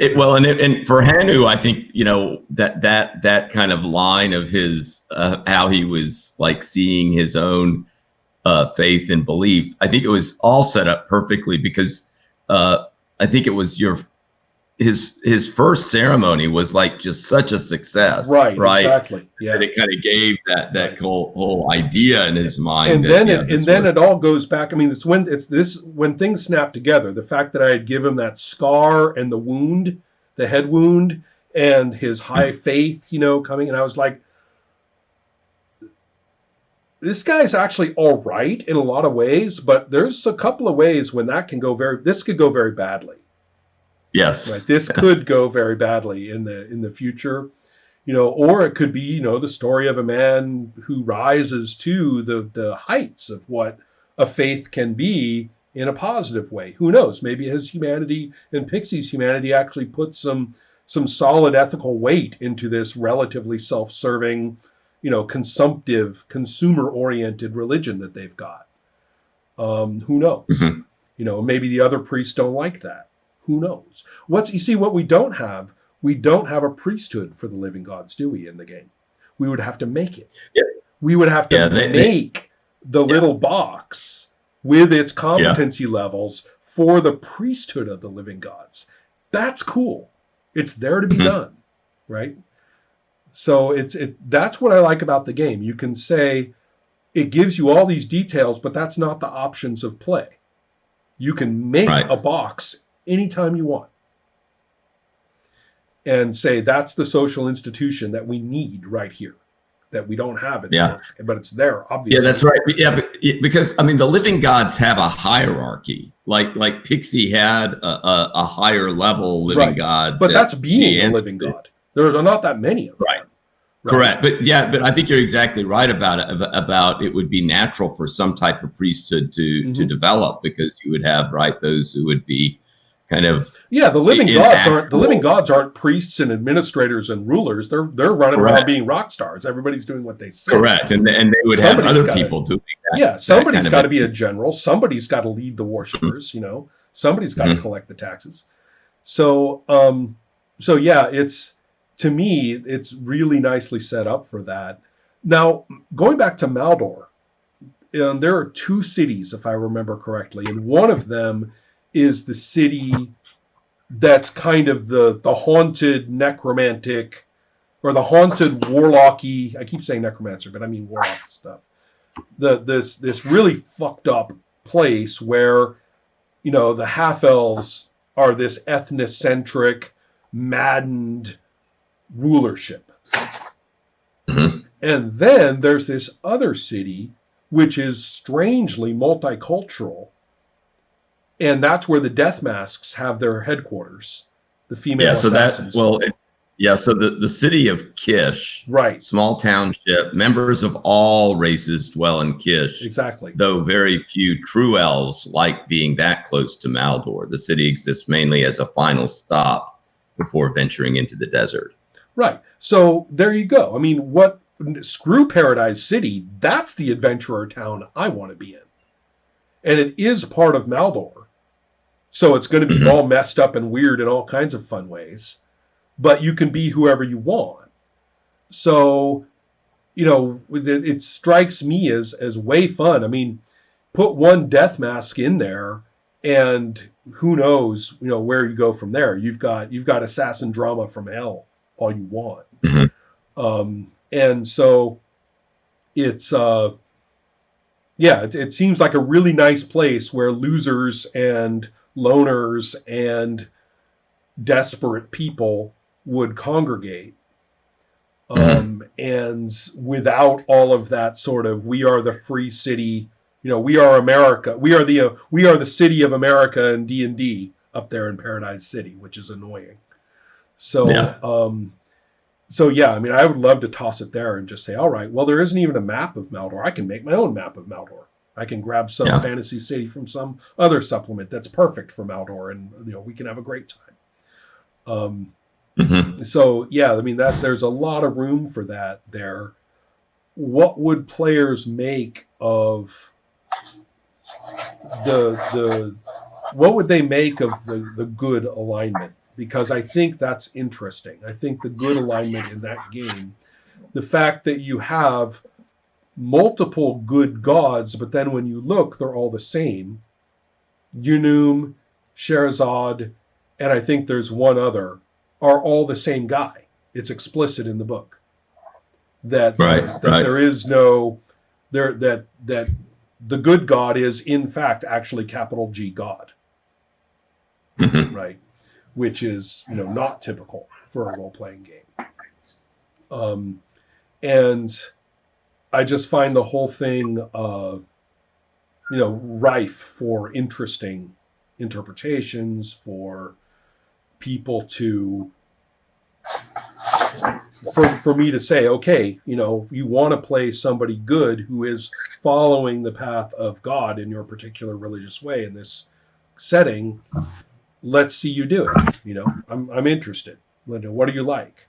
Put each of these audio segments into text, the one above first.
And for Hanu, I think, that kind of line of his, how he was like seeing his own faith and belief, I think it was all set up perfectly because I think it was his first ceremony was like just such a success, right? Exactly. Yeah, that it kind of gave that whole idea in his mind. And then it all goes back. I mean, it's when things snap together. The fact that I had given him that scar and the wound, the head wound, and his high faith, coming, and I was like, this guy's actually all right in a lot of ways, but there's a couple of ways when this could go very badly. Yes. Right. This could go very badly in the future, or it could be, the story of a man who rises to the heights of what a faith can be in a positive way. Who knows? Maybe his humanity and Pixie's humanity actually put some solid ethical weight into this relatively self-serving, consumptive, consumer-oriented religion that they've got. Who knows? Mm-hmm. Maybe the other priests don't like that. Who knows? What we don't have a priesthood for the living gods, do we, in the game? We would have to make it. Yeah. We would have to make the little box with its competency levels for the priesthood of the living gods. That's cool. It's there to be done, right? So that's what I like about the game. You can say it gives you all these details, but that's not the options of play. You can make a box anytime you want and say that's the social institution that we need right here, that we don't have it, but it's there, obviously. Yeah, that's right. Yeah, but because the living gods have a hierarchy. Like Pixie had a higher level living god, but that's being a living god. There are not that many of them. Right. Correct. But I think you're exactly right about it would be natural for some type of priesthood to develop, because you would have those who would be kind of the living gods aren't priests and administrators and rulers. They're running around being rock stars. Everybody's doing what they say. Correct, and they would have other people doing that. Yeah, somebody's got to be a general. Somebody's got to lead the worshipers. Somebody's got to collect the taxes. So it's, to me, it's really nicely set up for that. Now, going back to Maldor, there are 2 cities, if I remember correctly, and one of them is the city that's kind of the haunted necromantic, or the haunted warlocky. I keep saying necromancer, but I mean warlock stuff. This really fucked up place where, the half-elves are this ethnocentric, maddened rulership. Mm-hmm. And then there's this other city, which is strangely multicultural. And that's where the Death Masks have their headquarters, the female assassins. So the city of Kish, right? Small township, members of all races dwell in Kish. Exactly. Though very few true elves like being that close to Maldor. The city exists mainly as a final stop before venturing into the desert. Right. So there you go. Screw Paradise City. That's the adventurer town I want to be in. And it is part of Maldor. So it's going to be all messed up and weird in all kinds of fun ways. But you can be whoever you want. So, it strikes me as way fun. Put one Death Mask in there, and who knows, where you go from there. You've got assassin drama from hell all you want. Mm-hmm. And so it's it seems like a really nice place where losers and loners and desperate people would congregate. And without all of that sort of, we are the free city, we are America, we are the city of America in D&D up there in Paradise City, which is annoying. So, I would love to toss it there and just say, all right, well, there isn't even a map of Maldor. I can make my own map of Maldor. I can grab some fantasy city from some other supplement that's perfect for Maldor, and we can have a great time. So there's a lot of room for that there. What would players make of what would they make of the good alignment because I think that's interesting. I think the good alignment in that game, the fact that you have multiple good gods, but then when you look, they're all the same. Yunum, Sherazad, and I think there's one other, are all the same guy. It's explicit in the book that there is no that the good god is in fact actually capital G God, right? Which is not typical for a role playing game. And I just find the whole thing rife for interesting interpretations, for people to for me to say, okay, you want to play somebody good who is following the path of God in your particular religious way in this setting. Let's see you do it. I'm interested. What do you like?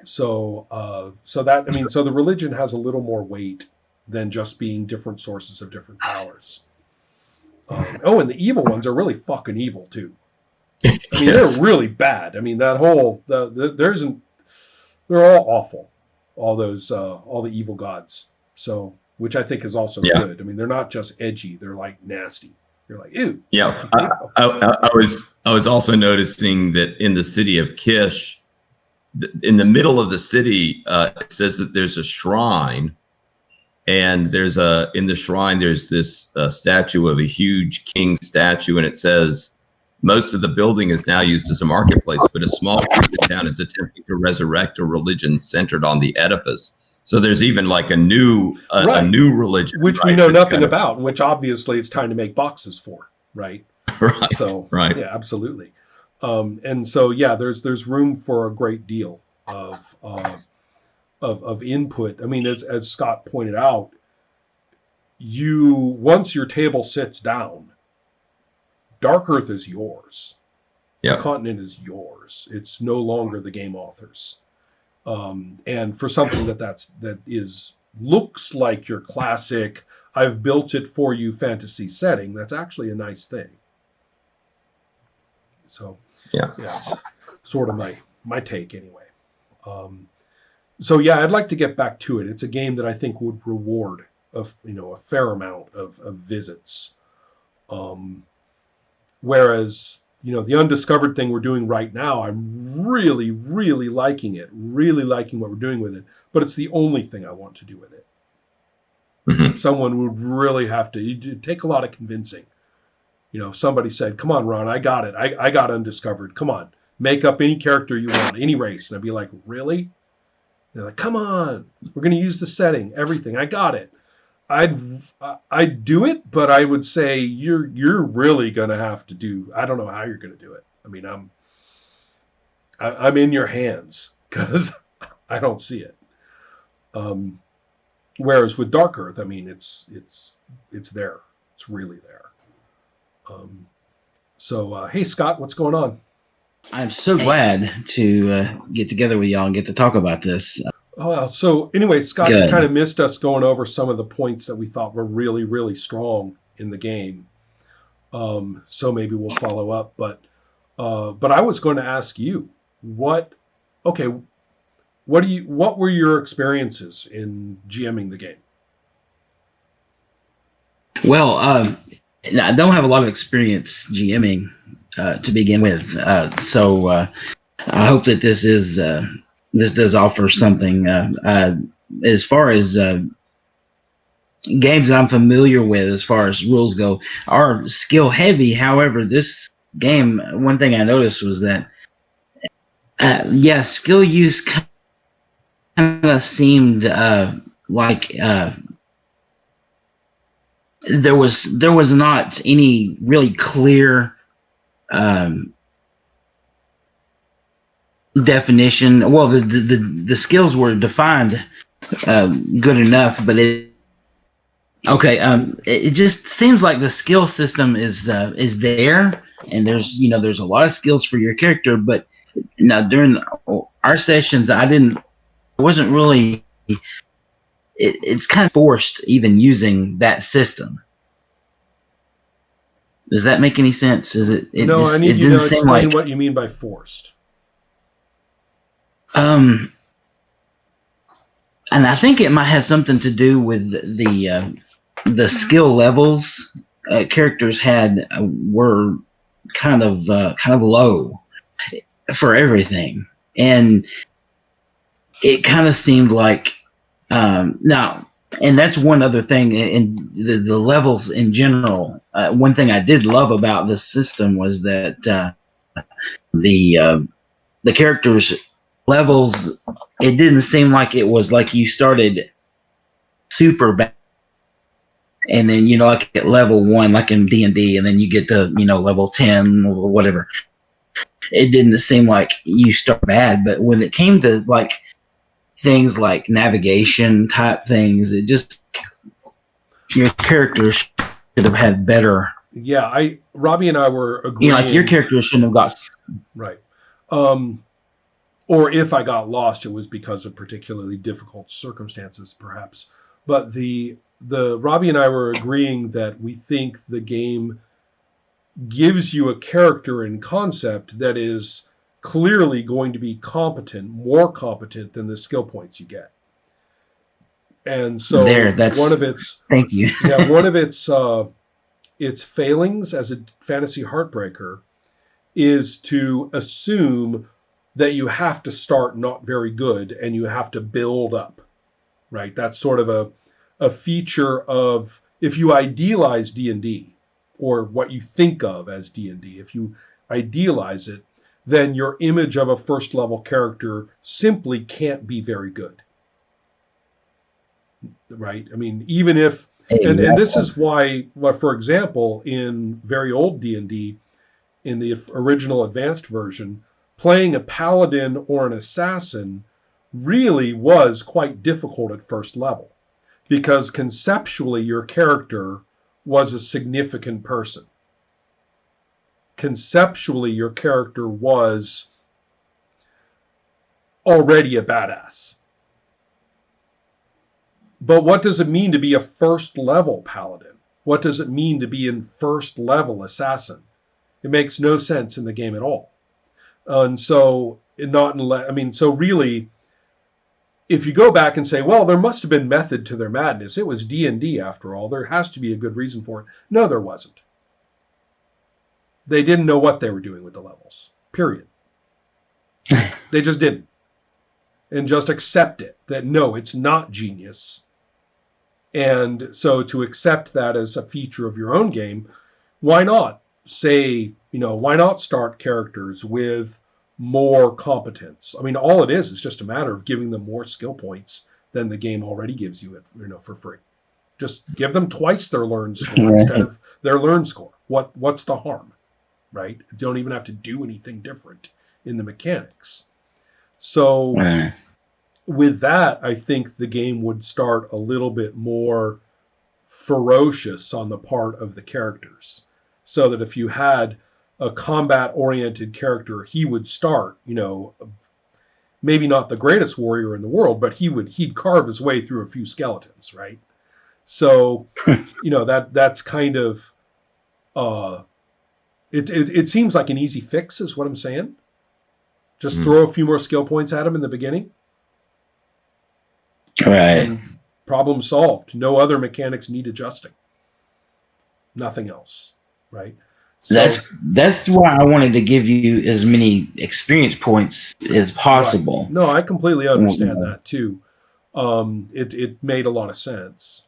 So the religion has a little more weight than just being different sources of different powers. And the evil ones are really fucking evil too. I mean, they're really bad. I mean, that whole they're all awful. All the evil gods. So, which I think is also good. I mean, they're not just edgy; they're like nasty. You're like, ew. Yeah, I was also noticing that in the city of Kish, in the middle of the city, it says that there's a shrine, and in the shrine there's this statue of a huge king statue, and it says most of the building is now used as a marketplace, but a small group in town is attempting to resurrect a religion centered on the edifice. So there's even like a new religion, which we know nothing about, which obviously it's time to make boxes for, right? Right. So right. Yeah, absolutely. And so there's room for a great deal of input. I mean, as Scott pointed out, once your table sits down, Darkurthe is yours. Yeah. The continent is yours. It's no longer the game author's. And for something that looks like your classic, I've built it for you fantasy setting, that's actually a nice thing. So it's sort of my take anyway. I'd like to get back to it. It's a game that I think would reward a fair amount of visits. Whereas, the undiscovered thing we're doing right now, I'm really, really liking it, really liking what we're doing with it, but it's the only thing I want to do with it. Mm-hmm. Someone would really have to, it'd take a lot of convincing. Somebody said, come on, Ron, I got it. I got undiscovered. Come on, make up any character you want, any race. And I'd be like, really? And they're like, come on, we're going to use the setting, everything. I got it. I'd do it, but I would say you're really going to have to do. I don't know how you're going to do it. I mean, I'm in your hands because I don't see it. Whereas with Darkurthe, I mean, it's there. It's really there. Hey Scott, what's going on? I'm so glad to get together with y'all and get to talk about this. Oh, well, so anyway, Scott, you kind of missed us going over some of the points that we thought were really, really strong in the game. So maybe we'll follow up. But I was going to ask you, what were your experiences in GMing the game? Well, I don't have a lot of experience GMing to begin with, so I hope that this does offer something. As far as games I'm familiar with, as far as rules go, are skill heavy. However, this game, one thing I noticed was that, skill use kind of seemed like there was not any really clear definition. Well, the skills were defined good enough, but it just seems like the skill system is there, and there's a lot of skills for your character. But now during our sessions, wasn't really. It's kind of forced even using that system. Does that make any sense? Is it? No, I need you to explain what you mean by forced. And I think it might have something to do with the skill levels characters had were kind of low for everything, and it kind of seemed like now. And that's one other thing in the levels in general. One thing I did love about this system was that the characters' levels, it didn't seem like it was like you started super bad and then, you know, like at level 1, like in D&D, and then you get to, you know, level 10 or whatever. It didn't seem like you start bad, but when it came to like things like navigation type things, it just, your characters should have had better. Yeah, Robbie and I were agreeing. You know, like your characters shouldn't have got right. Or if I got lost, it was because of particularly difficult circumstances, perhaps. But the Robbie and I were agreeing that we think the game gives you a character in concept that is clearly going to be competent, more competent than the skill points you get. And so that's one of its thank you. yeah, one of its failings as a fantasy heartbreaker is to assume that you have to start not very good and you have to build up, right? That's sort of a feature of, if you idealize D&D, or what you think of as D&D, if you idealize it, then your image of a first level character simply can't be very good, right? I mean, even if, and this is why, for example, in very old D&D, in the original advanced version, playing a paladin or an assassin really was quite difficult at first level, because conceptually your character was a significant person. Conceptually, your character was already a badass. But what does it mean to be a first level paladin? What does it mean to be in first level assassin? It makes no sense in the game at all. And so, so really, if you go back and say, well, there must have been method to their madness. It was D&D after all. There has to be a good reason for it. No, there wasn't. They didn't know what they were doing with the levels, period. They just didn't. And just accept it, that no, it's not genius. And so to accept that as a feature of your own game, why not say, why not start characters with more competence? I mean, all it is just a matter of giving them more skill points than the game already gives you, for free. Just give them twice their learn score instead of their learn score. What's the harm, right? You don't even have to do anything different in the mechanics. So with that, I think the game would start a little bit more ferocious on the part of the characters, so that if you had a combat-oriented character, he would start, maybe not the greatest warrior in the world, but he'd carve his way through a few skeletons, right? So, that's kind of, it seems like an easy fix is what I'm saying. Just throw a few more skill points at him in the beginning. Right. And problem solved. No other mechanics need adjusting. Nothing else, right? So, that's why I wanted to give you as many experience points as possible. Right. No, I completely understand that too. It made a lot of sense.